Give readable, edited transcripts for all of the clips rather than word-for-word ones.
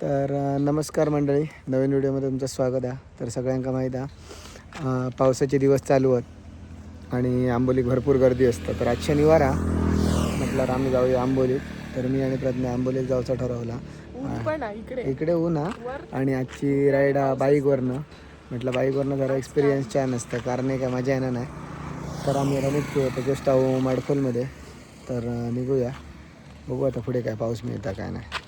तर नमस्कार मंडळी, नवीन व्हिडिओमध्ये तुमचं स्वागत आहे. तर सगळ्यांना माहीत आहे पावसाचे दिवस चालू आहेत आणि आंबोलीत भरपूर गर्दी असतं. तर आज शनिवार म्हटलं आम्ही जाऊया आंबोलीत. तर मी आणि प्रज्ञा आंबोलीत जायचं ठरवला. इकडे ऊन आणि आजची राईड बाईकवरनं. म्हटलं बाईकवरनं जरा एक्सपिरियन्स छान असतं, कारण नाही काय मजा येणार नाही. तर आम्ही रनिट होतो जस्ट माडखोलमध्ये. तर निघूया, बघू आता पुढे काय पाऊस मिळता काय नाही.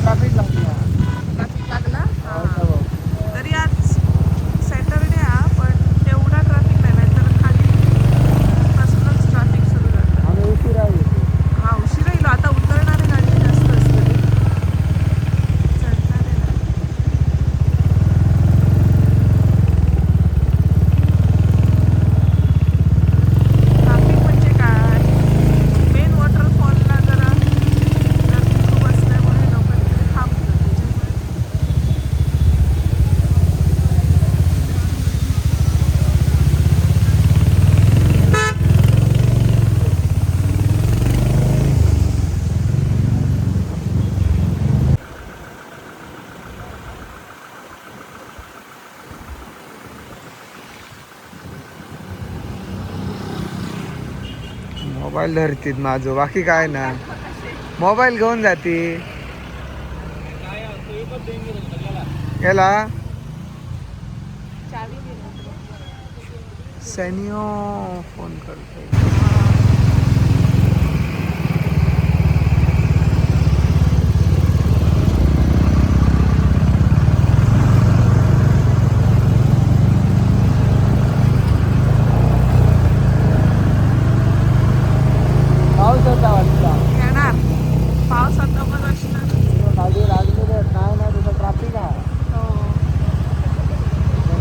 ट्रॅफिक लागला. तरी आज सॅटरडे पण तेवढा ट्रॅफिक नाही, तर खाली पासूनच ट्रॅफिक सुरू झालं. आम्ही उशिरा येईल. आता उतरणारे गाडी जास्त असते, चढणारे ट्रॅफिक म्हणजे काय, मेन वॉटरफॉलला जरा गर्दी खूप असल्यामुळे लोक तिथे थांबतात. मोबाईल धरतीत माझं, बाकी काय ना, मोबाईल घेऊन जाते याला. सॅनिओ फोन करतो. पावसाचा वाटला येणार, पावसात पण असणार. गाडी लागलेली काय नाही, तिथं ट्रॅफिक आहे.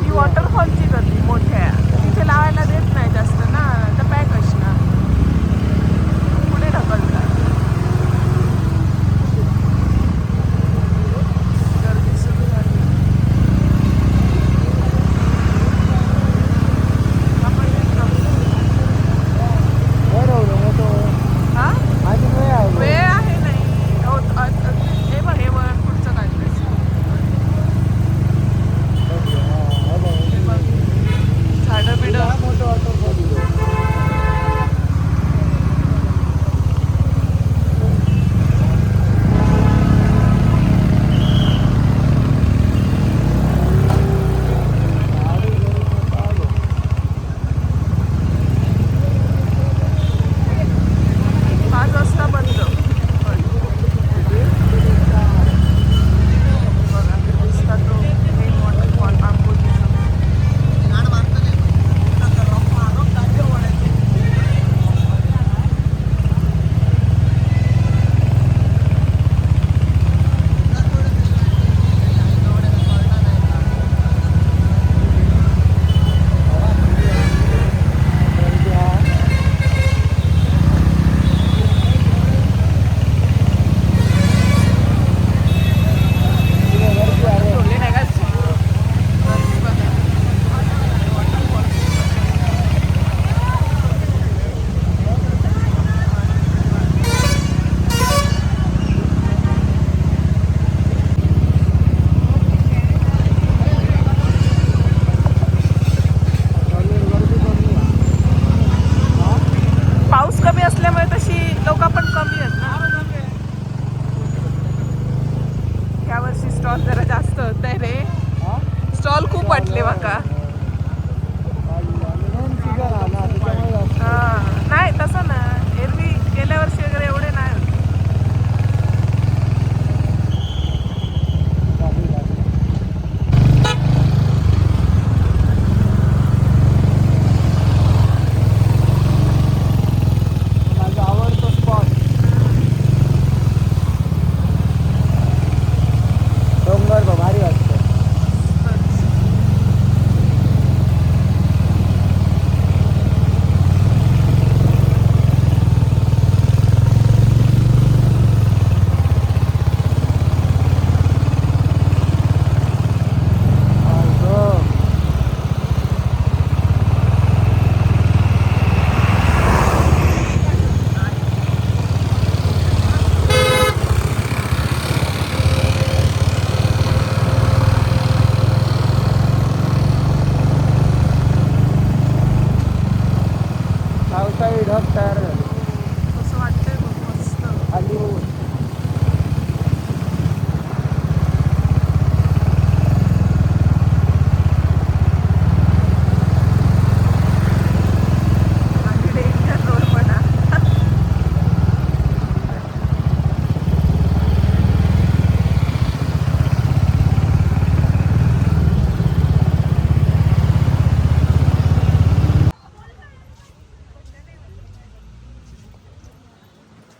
ही वॉटरफॉलची गर्दी मोठ्या तिथे लावायला देत नाही जास्त ना, तर पॅक असणार, पुढे ढकलतात. गर्दी सुरू झाली. वेळ आहे नाही. हे बघ, हे वर पुढचं काढलं. झाडं बिडं वाटले माका. नाही तसं ना, एरवी गेल्या वर्षी वगैरे एवढे नाही होते. माझा आवडतो स्पॉट डोंगर भारी वाटतं. पावसाळी ढग तयार झाले असं वाटतंय खूप मस्त. खाली होऊन. आणि डेंजर रोड पण आहे.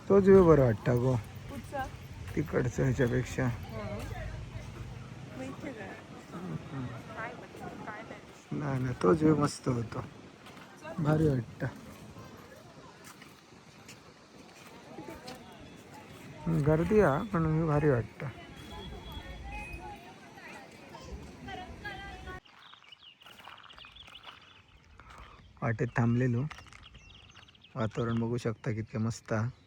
तोच व्ह्यू बरं वाटतं गो कुठचा? तिकडचं ह्याच्यापेक्षा. माहिती काय? काय म्हणजे काय नाही. नाही नाही तोच व्ह्यू मस्त होतो, भारी वाटतं. गर्दी आहे पण व्ह्यू भारी वाटतं. वाटेत थांबलेलो, वातावरण बघू शकता कितकं मस्त आहे.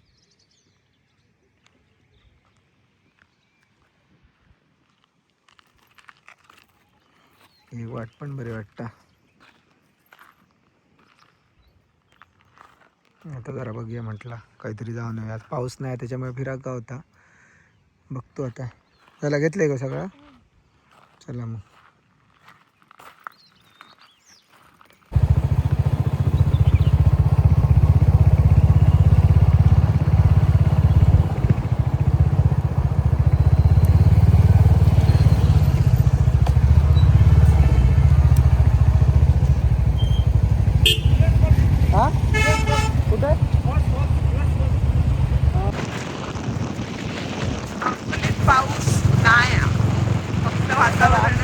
ही वाट पण बरी वाटतं. आता जरा बघूया म्हटलं काहीतरी जाऊन येऊया. आज पाऊस नाही त्याच्यामुळे फिराका होता, बघतो आता. त्याला घेतलंय का सगळं? चला मग. हा कुठे? कंप्लीट पाऊस नाही आहे. फक्त वातावरण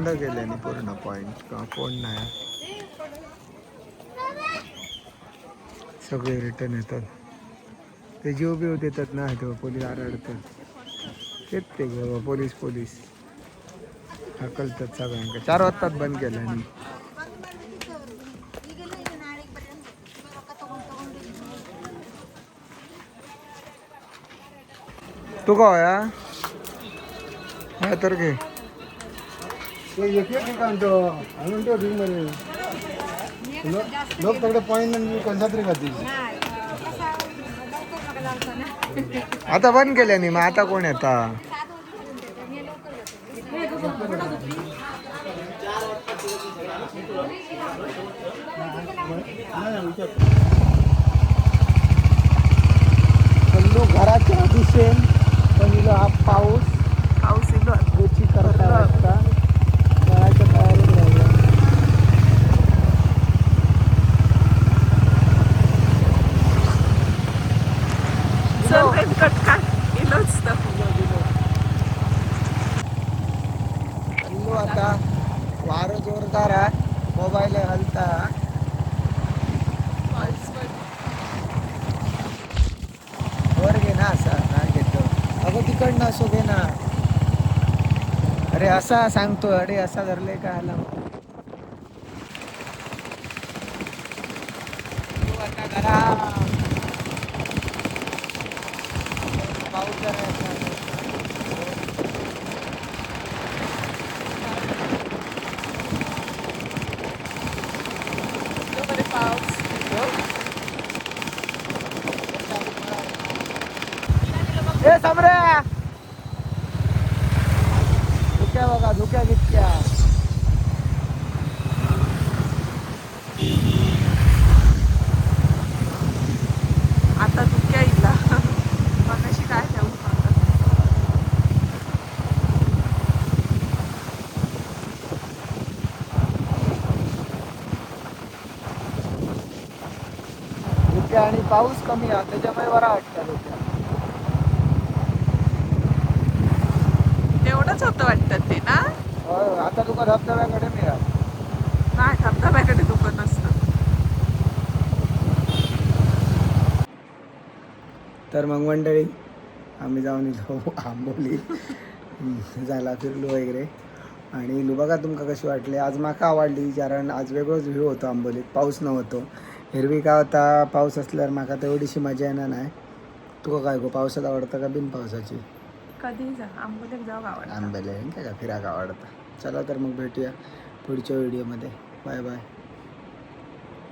बंद केल्याने पूर्ण पॉइंट का कोण नाही सगळे रिटर्न येतात ते जीव बिव देतात ना तेव्हा पोलीस आरडतात तेच ते पोलीस हकलतात सगळ्यांना 4 वाजताच बंद केल्याने तू का या तर घे लोक तिकडे पॉईंट कंसात्री खातील आता बंद केल्याने मग आता कोण येता घराच्या दिशेन पण हा पाऊस इलो गोची करता वाटता घराच्या तयारीत राहिला चल रेनकोट काढ इलोच तर हल्लो आता वारं जोरदार आहे मोबाईल हलता वर घे ना असा नाही घेतो अगं तिकडनं असो घे ना अरे असा सांगतो अरे असा धरले काय आला आता घरा पाऊस जरा पाऊस ए समऱ्या धुक्या बघा धुक्या कितक्या आता तू काय इला मगाशी काय ठेवू धुक्या आणि पाऊस कमी आहे त्याच्यामुळे बरा वाटतं धुक्या तेवढंच होतं वाटतं ते ना आता तुका धबधब्याकडे मिळा नाही धबधब्याकडे दुकान असतं तर मग मंडळी आम्ही जाऊन येतो आंबोली झाला फिरलो वगैरे आणि बघा तुमका कशी वाटली आज माका आवडली कारण आज वेगळंच व्ह्यू होतो आंबोलीत पाऊस नव्हतो हिरवी काय होता पाऊस असल्यावर माका तेवढीशी मजा येणार नाही तुका काय गो पावसात आवडतं का बिन पावसाची कधी जा आंबोलीत जाऊ आवडतं आंबेले काय का फिरायला आवडतं चला तर मग भेटूया पुढच्या व्हिडिओमध्ये बाय बाय